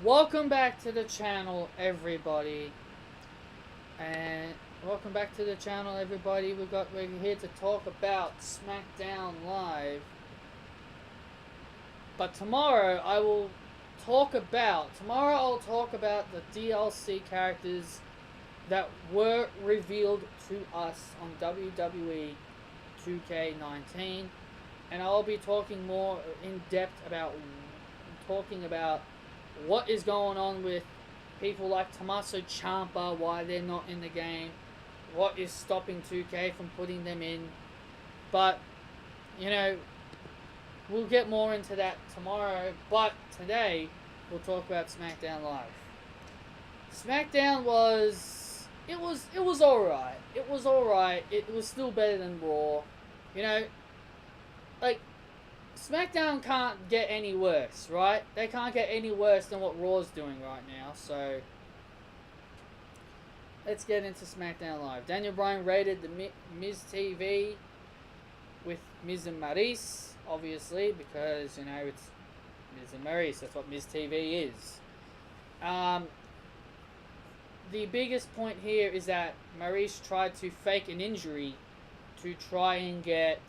Welcome back to the channel, everybody. And welcome back to the channel, everybody. We're here to talk about Smackdown Live. But tomorrow I'll talk about the DLC characters that were revealed to us on WWE 2K19, and I'll be talking more in depth about what is going on with people like Tommaso Ciampa, why they're not in the game, what is stopping 2K from putting them in. But, we'll get more into that tomorrow. But today, we'll talk about SmackDown Live. SmackDown was alright. It was alright. It was still better than Raw. SmackDown can't get any worse, right? They can't get any worse than what Raw's doing right now, so let's get into SmackDown Live. Daniel Bryan raided the Miz TV with Miz and Maryse, obviously, because, it's Miz and Maryse. That's what Miz TV is. The biggest point here is that Maryse tried to fake an injury to try and get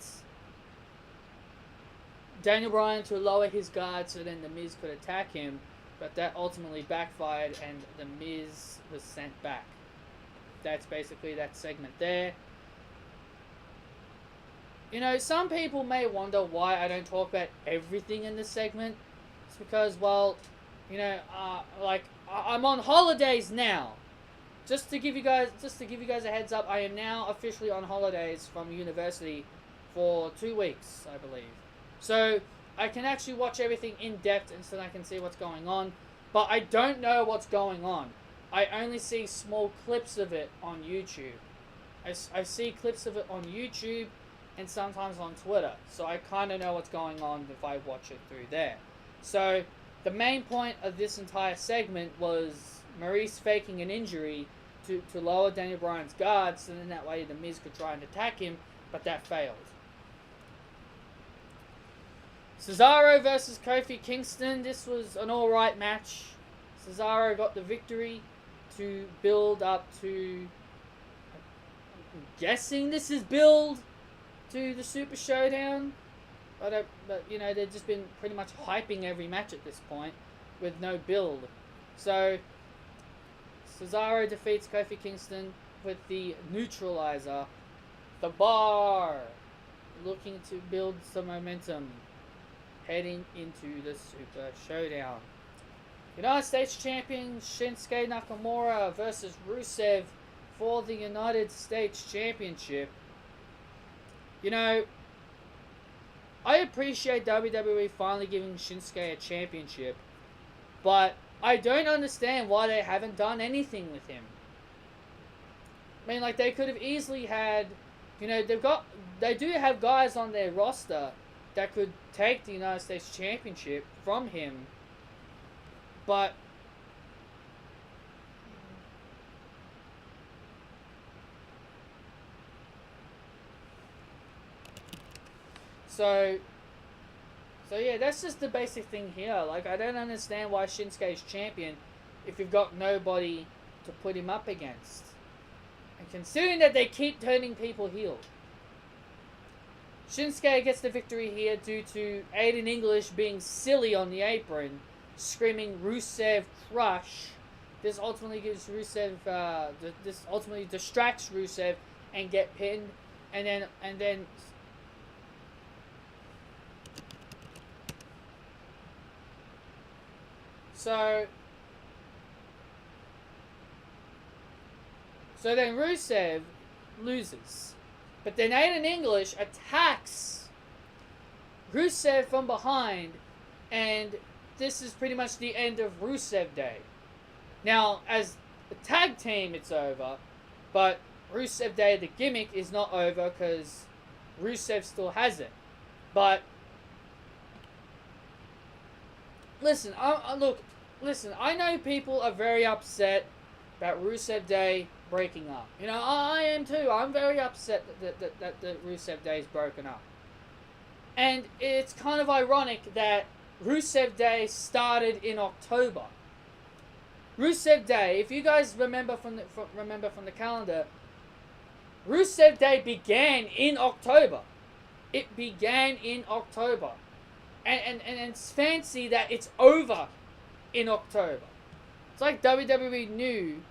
Daniel Bryan to lower his guard so then the Miz could attack him, but that ultimately backfired and the Miz was sent back. That's basically that segment there. Some people may wonder why I don't talk about everything in this segment. It's because, I'm on holidays now. Just to give you guys a heads up, I am now officially on holidays from university for 2 weeks, I believe. So, I can actually watch everything in depth and so I can see what's going on. But I don't know what's going on. I only see small clips of it on YouTube. I see clips of it on YouTube and sometimes on Twitter. So I kind of know what's going on if I watch it through there. So, the main point of this entire segment was Maryse faking an injury to lower Daniel Bryan's guard, so then that way the Miz could try and attack him, but that failed. Cesaro versus Kofi Kingston. This was an alright match. Cesaro got the victory to build up to, I'm guessing this is build to the Super Showdown. But they've just been pretty much hyping every match at this point with no build. So, Cesaro defeats Kofi Kingston with the neutralizer. The Bar, looking to build some momentum heading into the Super Showdown. United States Champion Shinsuke Nakamura versus Rusev for the United States Championship. I appreciate WWE finally giving Shinsuke a championship, but I don't understand why they haven't done anything with him. They could have easily had, they do have guys on their roster that could take the United States Championship from him, but So yeah, that's just the basic thing here. I don't understand why Shinsuke's champion if you've got nobody to put him up against. And considering that they keep turning people heel. Shinsuke gets the victory here due to Aiden English being silly on the apron, screaming Rusev crush. This ultimately gives Rusev, this ultimately distracts Rusev and get pinned, and then So then Rusev loses. But then Aiden English attacks Rusev from behind, and this is pretty much the end of Rusev Day. Now, as a tag team, it's over, but Rusev Day, the gimmick, is not over because Rusev still has it. But listen, I know people are very upset about Rusev Day breaking up. I am too. I'm very upset that the Rusev Day is broken up. And it's kind of ironic that Rusev Day started in October. Rusev Day, if you guys remember from the calendar, Rusev Day began in October. It began in October. And it's fancy that it's over in October. It's like WWE knew.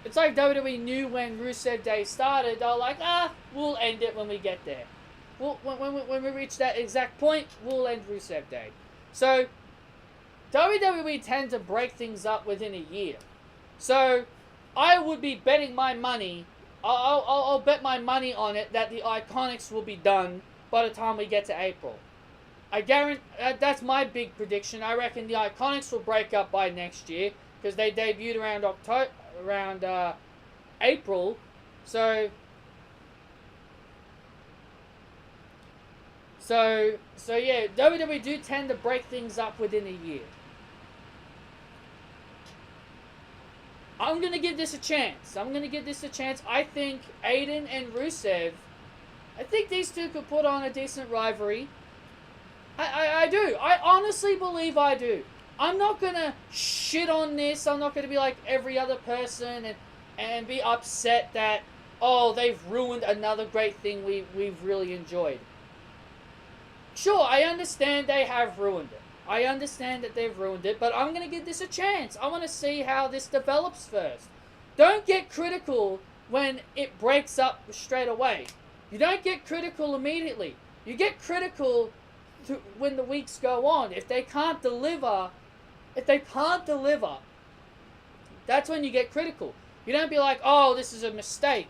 It's like WWE knew when Rusev Day started. They were like, we'll end it when we get there. When we reach that exact point, we'll end Rusev Day. So, WWE tend to break things up within a year. So, I would be betting my money. I'll bet my money on it that the Iconics will be done by the time we get to April. I guarantee that's my big prediction. I reckon the Iconics will break up by next year because they debuted around April. So yeah, WWE do tend to break things up within a year. I'm going to give this a chance. I think Aiden and Rusev, I think these two could put on a decent rivalry. I do. I honestly believe I do. I'm not going to shit on this. I'm not going to be like every other person and be upset that, they've ruined another great thing we've really enjoyed. Sure, I understand they have ruined it. I understand that they've ruined it, but I'm going to give this a chance. I want to see how this develops first. Don't get critical when it breaks up straight away. You don't get critical immediately. You get critical when the weeks go on. If they can't deliver, that's when you get critical. You don't be like, this is a mistake.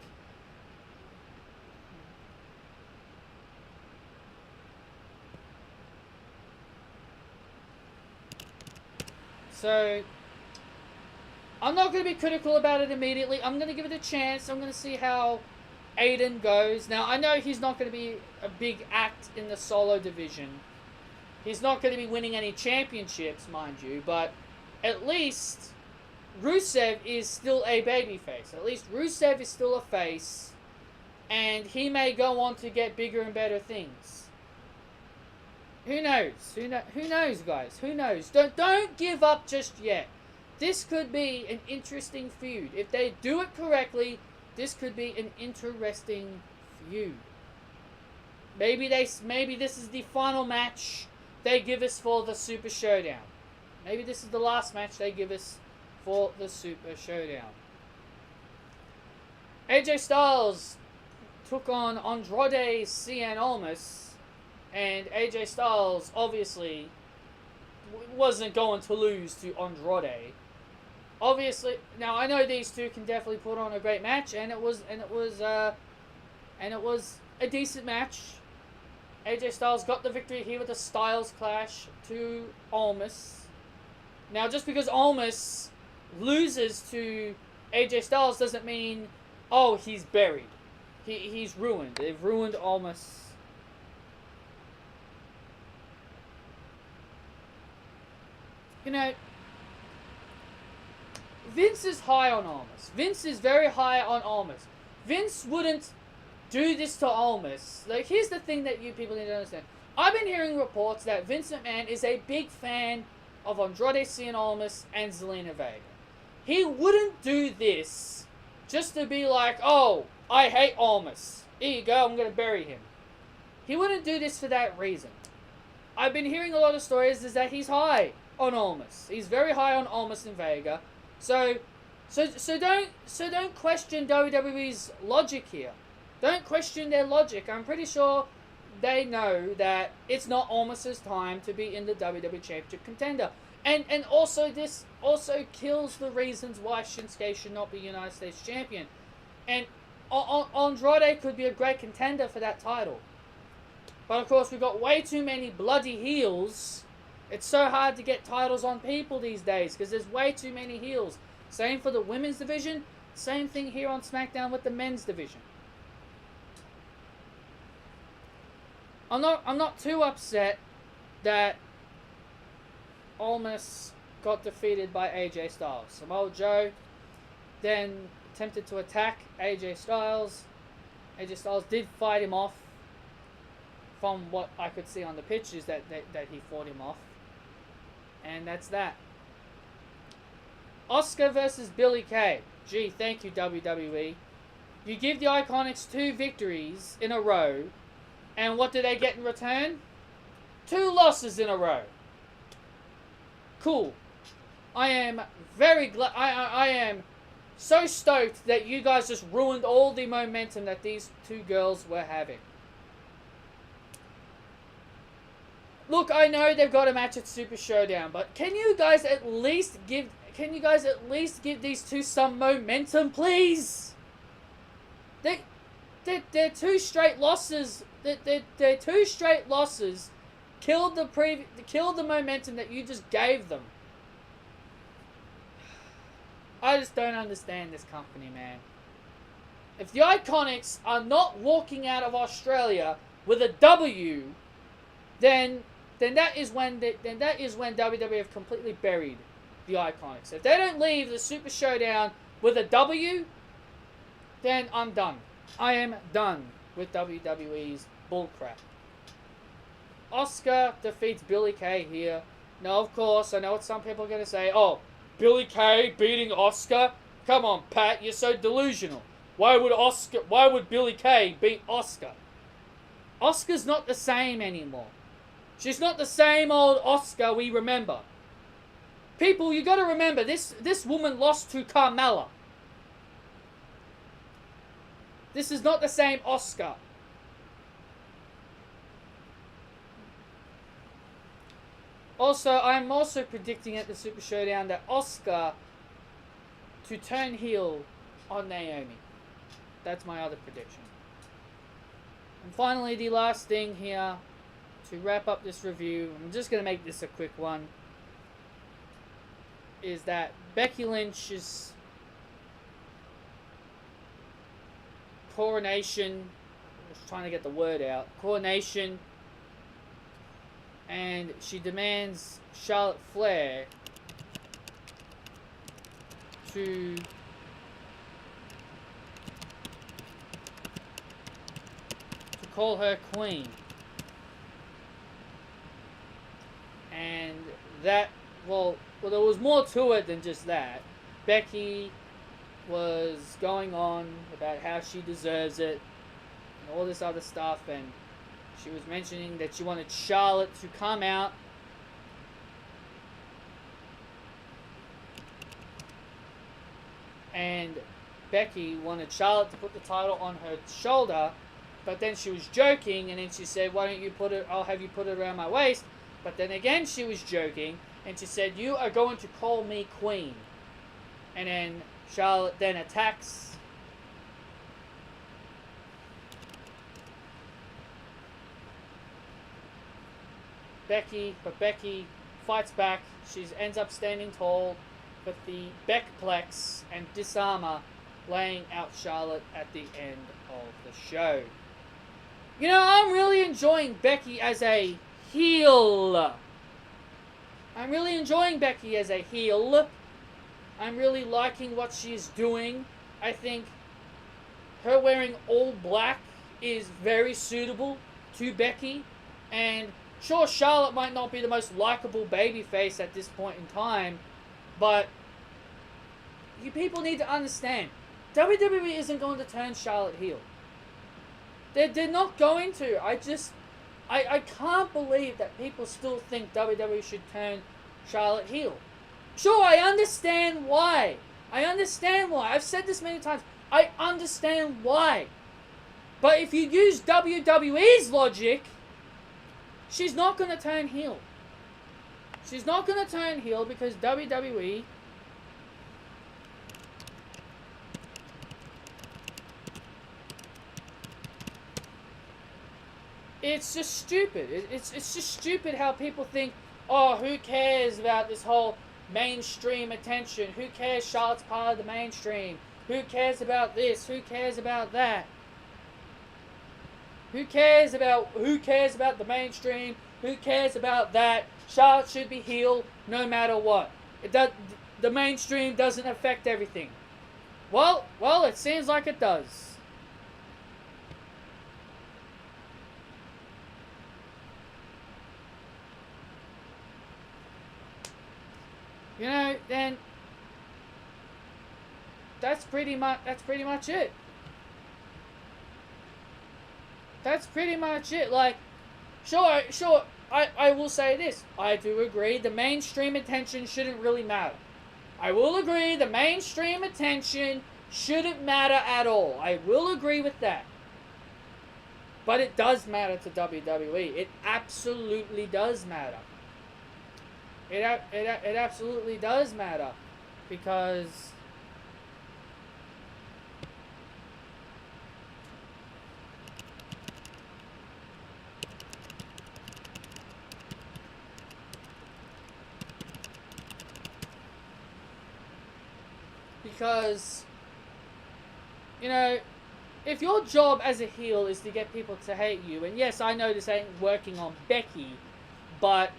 So, I'm not going to be critical about it immediately. I'm going to give it a chance. I'm going to see how Aiden goes. Now, I know he's not going to be a big act in the solo division. He's not going to be winning any championships, mind you. But at least Rusev is still a babyface. At least Rusev is still a face. And he may go on to get bigger and better things. Who knows? Who knows, guys? Who knows? Don't give up just yet. This could be an interesting feud. If they do it correctly, this could be an interesting feud. Maybe this is the final match they give us for the Super Showdown. Maybe this is the last match they give us for the Super Showdown. AJ Styles took on Andrade Cien Almas. And AJ Styles obviously wasn't going to lose to Andrade. Obviously, now I know these two can definitely put on a great match, and it was a decent match. AJ Styles got the victory here with a Styles Clash to Almas. Now, just because Almas loses to AJ Styles doesn't mean, he's buried. He's ruined. They've ruined Almas. You know, Vince is high on Almas. Vince is very high on Almas. Vince wouldn't do this to Almas. Like, here's the thing that you people need to understand. I've been hearing reports that Vince McMahon is a big fan of Andrade Cien Almas and Zelina Vega. He wouldn't do this just to be like, I hate Almas. Here you go, I'm going to bury him. He wouldn't do this for that reason. I've been hearing a lot of stories is that he's high on Almas. He's very high on Almas and Vega. So don't question WWE's logic here. Don't question their logic. I'm pretty sure they know that it's not Almas's time to be in the WWE Championship contender. And also this also kills the reasons why Shinsuke should not be United States Champion. And Andrade could be a great contender for that title. But of course we've got way too many bloody heels. It's so hard to get titles on people these days because there's way too many heels. Same for the women's division. Same thing here on SmackDown with the men's division. I'm not too upset that Almas got defeated by AJ Styles. Samoa Joe then attempted to attack AJ Styles. AJ Styles did fight him off from what I could see on the pictures, that he fought him off. And that's that. Asuka versus Billie Kay. Gee, thank you, WWE. You give the Iconics 2 victories in a row, and what do they get in return? 2 losses in a row. Cool. I am very glad. I am so stoked that you guys just ruined all the momentum that these 2 girls were having. Look, I know they've got a match at Super Showdown, but can you guys at least give these 2 some momentum, please? They're 2 straight losses. They're 2 straight losses killed the momentum that you just gave them. I just don't understand this company, man. If the Iconics are not walking out of Australia with a W, then that is when WWE have completely buried the Iconics. If they don't leave the Super Showdown with a W, then I'm done. I am done with WWE's bullcrap. Asuka defeats Billie Kay here. Now, of course, I know what some people are going to say. Oh, Billie Kay beating Asuka? Come on, Pat, you're so delusional. Why would Billie Kay beat Asuka? Asuka's not the same anymore. She's not the same old Asuka we remember. People, you got to remember, this woman lost to Carmella. This is not the same Asuka. Also, I'm also predicting at the Super Showdown that Asuka to turn heel on Naomi. That's my other prediction. And finally, the last thing here to wrap up this review, I'm just going to make this a quick one, is that Becky Lynch's coronation, I was trying to get the word out, coronation, and she demands Charlotte Flair to call her queen. And that, well, there was more to it than just that. Becky was going on about how she deserves it and all this other stuff, and she was mentioning that she wanted Charlotte to come out and Becky wanted Charlotte to put the title on her shoulder, but then she was joking, and then she said, why don't you put it, I'll have you put it around my waist. But then again she was joking, and she said, you are going to call me queen. And then Charlotte then attacks Becky, but Becky fights back. She ends up standing tall with the Beckplex and Disarmor, laying out Charlotte at the end of the show. You know, I'm really enjoying Becky as a heel. I'm really enjoying Becky as a heel. I'm really liking what she's doing. I think her wearing all black is very suitable to Becky. And sure, Charlotte might not be the most likable babyface at this point in time, but you people need to understand, WWE isn't going to turn Charlotte heel. They're not going to. I can't believe that people still think WWE should turn Charlotte heel. Sure, I understand why. I've said this many times. I understand why. But if you use WWE's logic, she's not going to turn heel. She's not going to turn heel because WWE it's just stupid. It's just stupid how people think, oh, who cares about this whole mainstream attention? Who cares Charlotte's part of the mainstream? Who cares about this? Who cares about that? Who cares about the mainstream? Who cares about that? Charlotte should be heel no matter what. The mainstream doesn't affect everything. Well, it seems like it does. you know, then that's pretty much it. That's pretty much it. Like, sure, I will say this. I do agree the mainstream attention shouldn't really matter. I will agree the mainstream attention shouldn't matter at all. I will agree with that. But it does matter to WWE. It absolutely does matter. It absolutely does matter. Because you know, if your job as a heel is to get people to hate you, and yes, I know this ain't working on Becky, but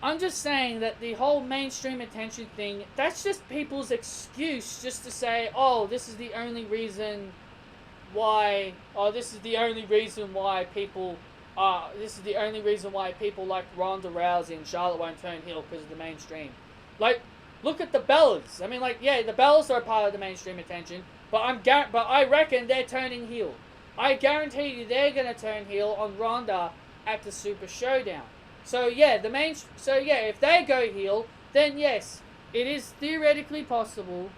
I'm just saying that the whole mainstream attention thing, that's just people's excuse just to say, oh, this is the only reason why, this is the only reason why people like Ronda Rousey and Charlotte won't turn heel because of the mainstream. Like, look at the Bellas. I mean, like, yeah, the Bellas are a part of the mainstream attention, but I reckon they're turning heel. I guarantee you they're gonna turn heel on Ronda at the Super Showdown. So yeah, if they go heel, then yes, it is theoretically possible.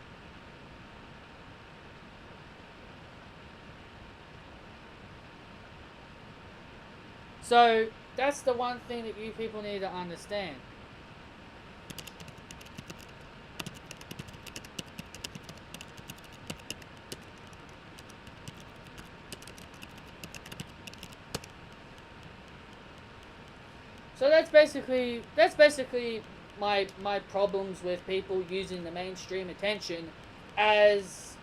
So that's the one thing that you people need to understand. So that's basically my problems with people using the mainstream attention as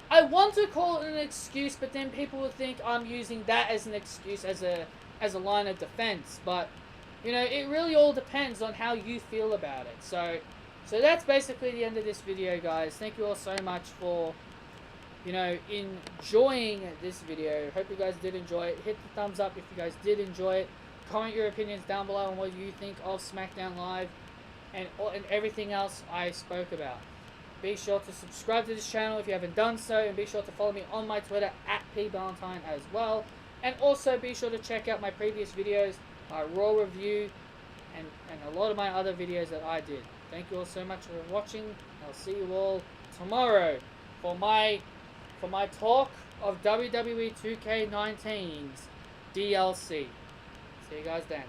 I want to call it an excuse, but then people would think I'm using that as an excuse as a line of defense. But you know, it really all depends on how you feel about it. So that's basically the end of this video, guys. Thank you all so much for, you know, enjoying this video. Hope you guys did enjoy it. Hit the thumbs up if you guys did enjoy it. Comment your opinions down below on what you think of Smackdown Live and everything else I spoke about. Be sure to subscribe to this channel if you haven't done so, and be sure to follow me on my Twitter @pballantyne as well. And also be sure to check out my previous videos, my Raw review, and a lot of my other videos that I did. Thank you all so much for watching. I'll see you all tomorrow for my talk of WWE 2K19's DLC. See you guys then.